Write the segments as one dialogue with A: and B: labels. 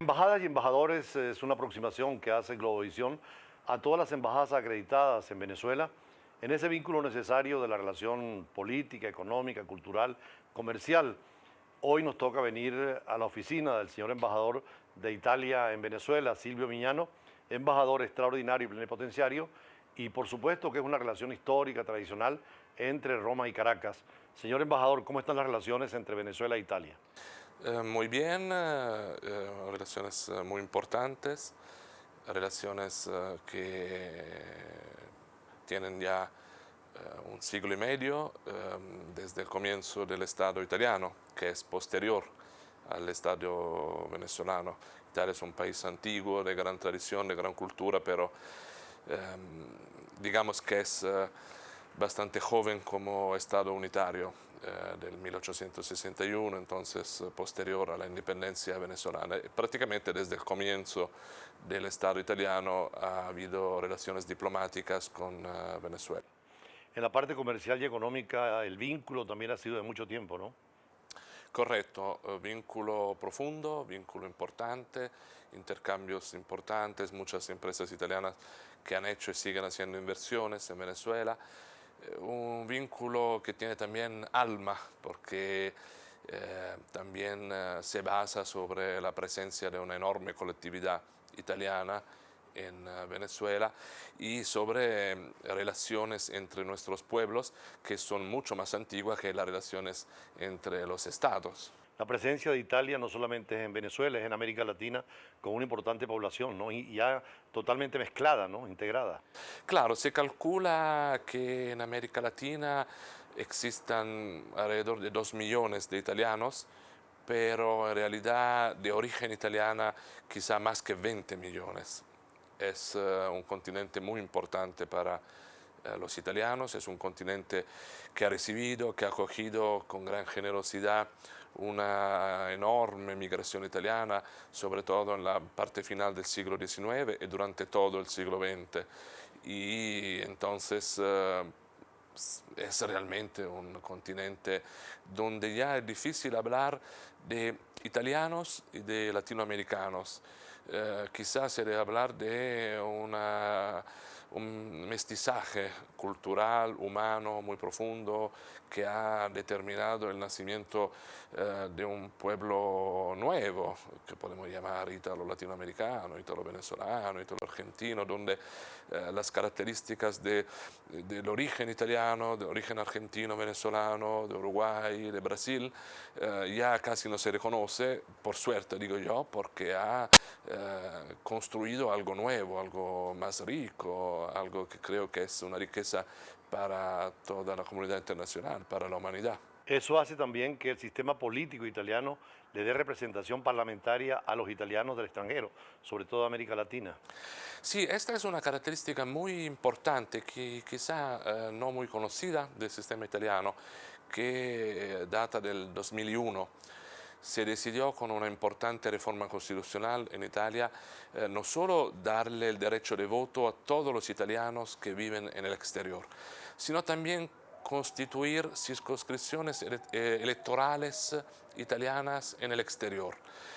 A: Embajadas y embajadores es una aproximación que hace Globovisión a todas las embajadas acreditadas en Venezuela en ese vínculo necesario de la relación política, económica, cultural, comercial. Hoy nos toca venir a la oficina del señor embajador de Italia en Venezuela, Silvio Miñano, embajador extraordinario y plenipotenciario, y por supuesto que es una relación histórica, tradicional, entre Roma y Caracas. Señor embajador, ¿cómo están las relaciones entre Venezuela e Italia?
B: Muy bien, relaciones muy importantes, relaciones que tienen ya un siglo y medio desde el comienzo del Estado italiano, que es posterior al Estado venezolano. Italia es un país antiguo, de gran tradición, de gran cultura, pero digamos que es bastante joven como Estado unitario del 1861, entonces posterior a la independencia venezolana. Prácticamente desde el comienzo del Estado italiano ha habido relaciones diplomáticas con Venezuela.
A: En la parte comercial y económica, el vínculo también ha sido de mucho tiempo, ¿no?
B: Correcto, vínculo profundo, vínculo importante, intercambios importantes, muchas empresas italianas que han hecho y siguen haciendo inversiones en Venezuela. Un vínculo que tiene también alma, porque también se basa sobre la presencia de una enorme colectividad italiana en Venezuela y sobre relaciones entre nuestros pueblos que son mucho más antiguas que las relaciones entre los estados.
A: La presencia de Italia no solamente es en Venezuela, es en América Latina con una importante población, ¿no? Y ya totalmente mezclada, ¿no? Integrada.
B: Claro, se calcula que en América Latina existan alrededor de 2 millones de italianos, pero en realidad de origen italiana quizá más que 20 millones. Es un continente muy importante para los italianos, es un continente que ha recibido, que ha acogido con gran generosidad una enorme migración italiana, sobre todo en la parte final del siglo XIX y durante todo el siglo XX. Y entonces es realmente un continente donde ya es difícil hablar de italianos y de latinoamericanos. Quizás se debe hablar de un mestizaje cultural, humano, muy profundo, que ha determinado el nacimiento de un pueblo nuevo, que podemos llamar ítalo-latinoamericano, ítalo-venezolano, ítalo-argentino, donde las características del origen italiano, del origen argentino, venezolano, de Uruguay, de Brasil, ya casi no se reconoce, por suerte digo yo, porque ha construido algo nuevo, algo más rico, algo que creo que es una riqueza para toda la comunidad internacional, para la humanidad.
A: Eso hace también que el sistema político italiano le dé representación parlamentaria a los italianos del extranjero, sobre todo de América Latina.
B: Sí, esta es una característica muy importante que quizá no muy conocida del sistema italiano, que data del 2001. Se decidió con una importante reforma constitucional en Italia no solo darle el derecho de voto a todos los italianos que viven en el exterior, sino también constituir circunscripciones electorales italianas en el exterior.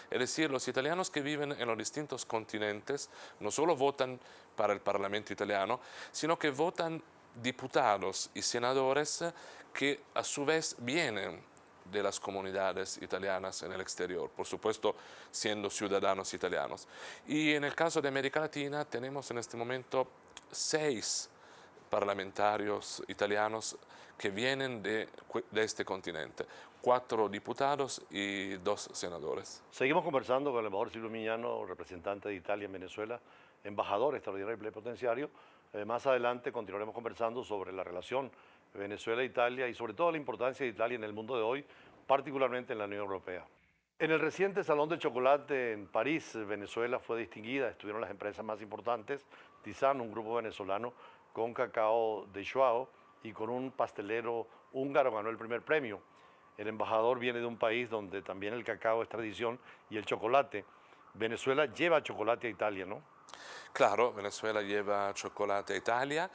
B: Es decir, los italianos que viven en los distintos continentes no solo votan para el Parlamento italiano, sino que votan diputados y senadores que a su vez vienen de las comunidades italianas en el exterior, por supuesto siendo ciudadanos italianos. Y en el caso de América Latina tenemos en este momento 6 parlamentarios italianos que vienen de este continente, 4 diputados y 2 senadores.
A: Seguimos conversando con el embajador Silvio Miñano, representante de Italia en Venezuela, embajador extraordinario y plenipotenciario. Más adelante continuaremos conversando sobre la relación Venezuela-Italia y sobre todo la importancia de Italia en el mundo de hoy, particularmente en la Unión Europea. En el reciente Salón del Chocolate en París, Venezuela fue distinguida, estuvieron las empresas más importantes, Tizán, un grupo venezolano con cacao de Joao y con un pastelero húngaro ganó el primer premio. El embajador viene de un país donde también el cacao es tradición y el chocolate. Venezuela lleva chocolate a Italia, ¿no?
B: Claro, Venezuela lleva chocolate a Italia,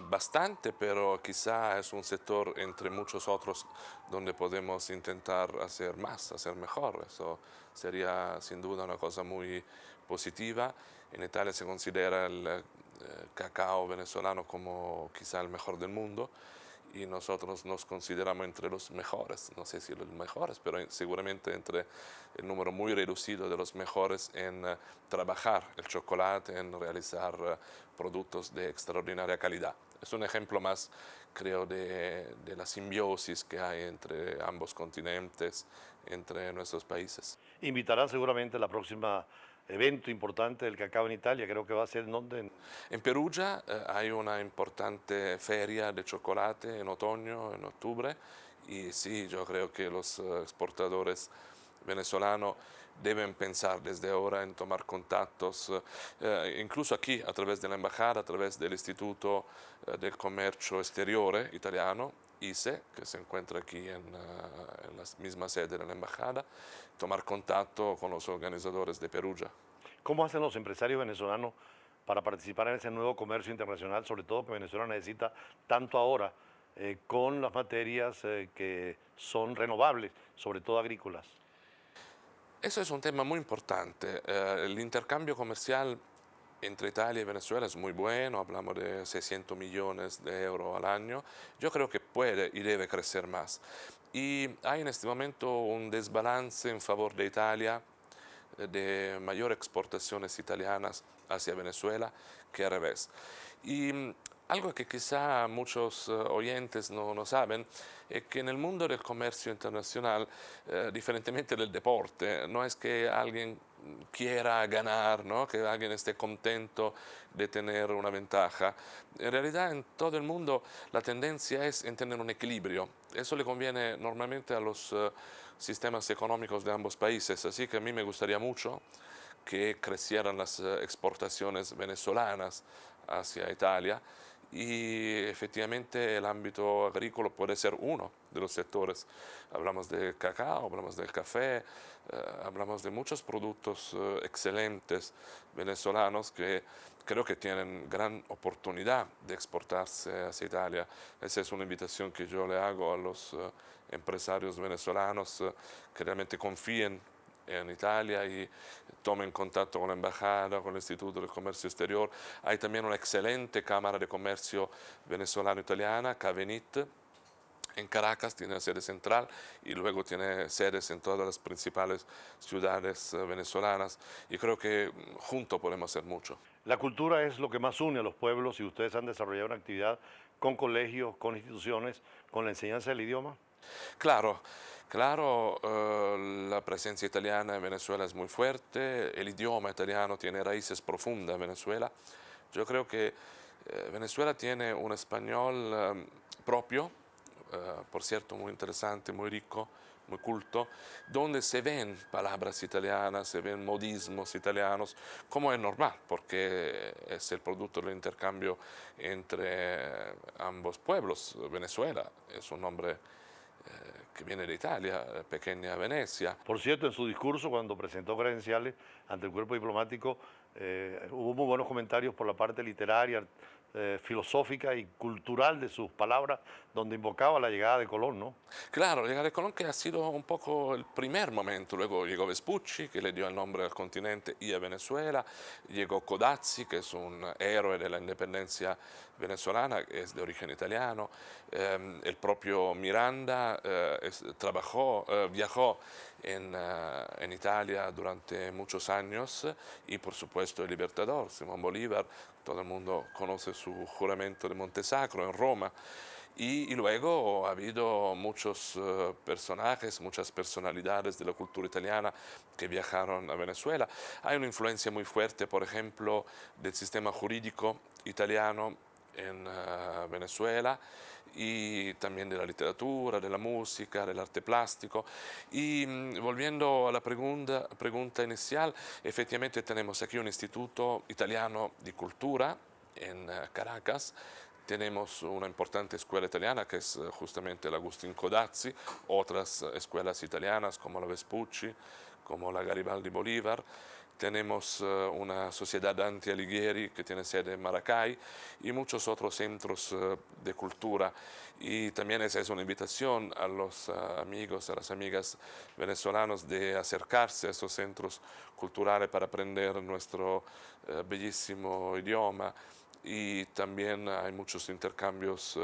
B: bastante, pero quizá es un sector entre muchos otros donde podemos intentar hacer más, hacer mejor. Eso sería sin duda una cosa muy positiva. En Italia se considera el cacao venezolano como quizá el mejor del mundo y nosotros nos consideramos entre los mejores, no sé si los mejores, pero seguramente entre el número muy reducido de los mejores en trabajar el chocolate, en realizar productos de extraordinaria calidad. Es un ejemplo más, creo, de la simbiosis que hay entre ambos continentes, entre nuestros países.
A: Invitarán seguramente la próxima evento importante del cacao en Italia, creo que va a ser en donde...
B: En Perugia hay una importante feria de chocolate en otoño, en octubre, y sí, yo creo que los exportadores venezolanos deben pensar desde ahora en tomar contactos, incluso aquí a través de la embajada, a través del Instituto del Comercio Exterior italiano, ICE, que se encuentra aquí en la misma sede de la embajada, tomar contacto con los organizadores de Perugia.
A: ¿Cómo hacen los empresarios venezolanos para participar en ese nuevo comercio internacional, sobre todo que Venezuela necesita tanto ahora con las materias que son renovables, sobre todo agrícolas?
B: Eso es un tema muy importante. El intercambio comercial entre Italia y Venezuela es muy bueno, hablamos de 600 millones de euros al año. Yo creo que puede y debe crecer más. Y hay en este momento un desbalance en favor de Italia, de mayor exportaciones italianas hacia Venezuela que al revés. Y algo que quizá muchos oyentes no saben es que en el mundo del comercio internacional, diferentemente del deporte, no es que alguien quiera ganar, ¿no? Que alguien esté contento de tener una ventaja. En realidad en todo el mundo la tendencia es en tener un equilibrio. Eso le conviene normalmente a los sistemas económicos de ambos países, así que a mí me gustaría mucho que crecieran las exportaciones venezolanas hacia Italia y efectivamente el ámbito agrícola puede ser uno de los sectores. Hablamos de cacao, hablamos del café, hablamos de muchos productos excelentes venezolanos que creo que tienen gran oportunidad de exportarse hacia Italia. Esa es una invitación que yo le hago a los empresarios venezolanos que realmente confíen en Italia y tomen contacto con la embajada, con el Instituto del Comercio Exterior. Hay también una excelente Cámara de Comercio venezolano-italiana, Cavenit, en Caracas, tiene la sede central y luego tiene sedes en todas las principales ciudades venezolanas y creo que juntos podemos hacer mucho.
A: La cultura es lo que más une a los pueblos y ustedes han desarrollado una actividad con colegios, con instituciones, con la enseñanza del idioma.
B: Claro, claro, la presencia italiana en Venezuela es muy fuerte, el idioma italiano tiene raíces profundas en Venezuela. Yo creo que Venezuela tiene un español propio, por cierto, muy interesante, muy rico, muy culto, donde se ven palabras italianas, se ven modismos italianos, como es normal, porque es el producto del intercambio entre ambos pueblos. Venezuela es un nombre que viene de Italia, pequeña Venecia.
A: Por cierto, en su discurso, cuando presentó credenciales ante el cuerpo diplomático, hubo muy buenos comentarios por la parte literaria, filosófica y cultural de sus palabras, donde invocaba la llegada de Colón, ¿no?
B: Claro, llegare a Colón que ha sido un poco el primer momento, luego llegó Vespucci, que le dio el nombre al continente y a Venezuela, llegó Codazzi, que es un héroe de la independencia venezolana, es de origen italiano, el propio Miranda trabajó, viajó en Italia durante muchos años y por supuesto el Libertador, Simón Bolívar, todo el mundo conoce su juramento de Montesacro en Roma. Y luego ha habido muchos personajes, muchas personalidades de la cultura italiana que viajaron a Venezuela. Hay una influencia muy fuerte, por ejemplo, del sistema jurídico italiano en Venezuela y también de la literatura, de la música, del arte plástico. Y volviendo a la pregunta inicial, efectivamente tenemos aquí un instituto italiano de cultura en Caracas. Tenemos una importante escuela italiana que es justamente la Agustín Codazzi, otras escuelas italianas como la Vespucci, como la Garibaldi Bolívar. Tenemos una sociedad Dante Alighieri que tiene sede en Maracay y muchos otros centros de cultura. Y también esa es una invitación a los amigos, a las amigas venezolanos de acercarse a estos centros culturales para aprender nuestro bellísimo idioma. Y también hay muchos intercambios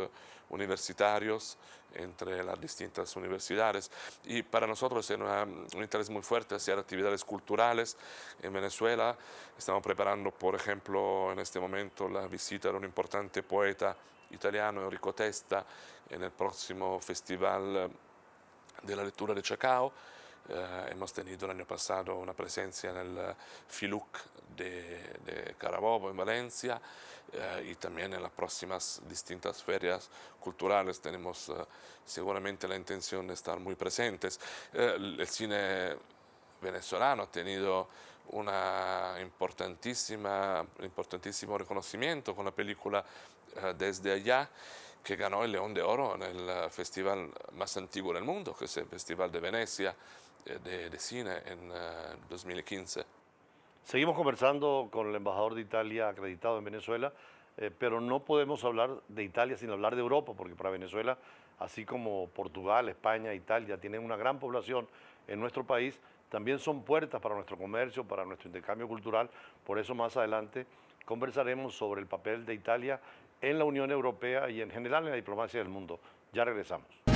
B: universitarios entre las distintas universidades. Y para nosotros es un interés muy fuerte hacer actividades culturales en Venezuela. Estamos preparando, por ejemplo, en este momento la visita de un importante poeta italiano, Enrico Testa, en el próximo Festival de la Lectura de Chacao. Hemos tenido el año pasado una presencia en el FILUC de Carabobo en Valencia y también en las próximas distintas ferias culturales tenemos seguramente la intención de estar muy presentes. El cine venezolano ha tenido importantísimo reconocimiento con la película Desde Allá, que ganó el León de Oro en el festival más antiguo del mundo, que es el Festival de Venecia de cine en 2015.
A: Seguimos conversando con el embajador de Italia acreditado en Venezuela, pero no podemos hablar de Italia sin hablar de Europa, porque para Venezuela, así como Portugal, España, Italia, tienen una gran población en nuestro país, también son puertas para nuestro comercio, para nuestro intercambio cultural. Por eso más adelante conversaremos sobre el papel de Italia en la Unión Europea y en general en la diplomacia del mundo. Ya regresamos.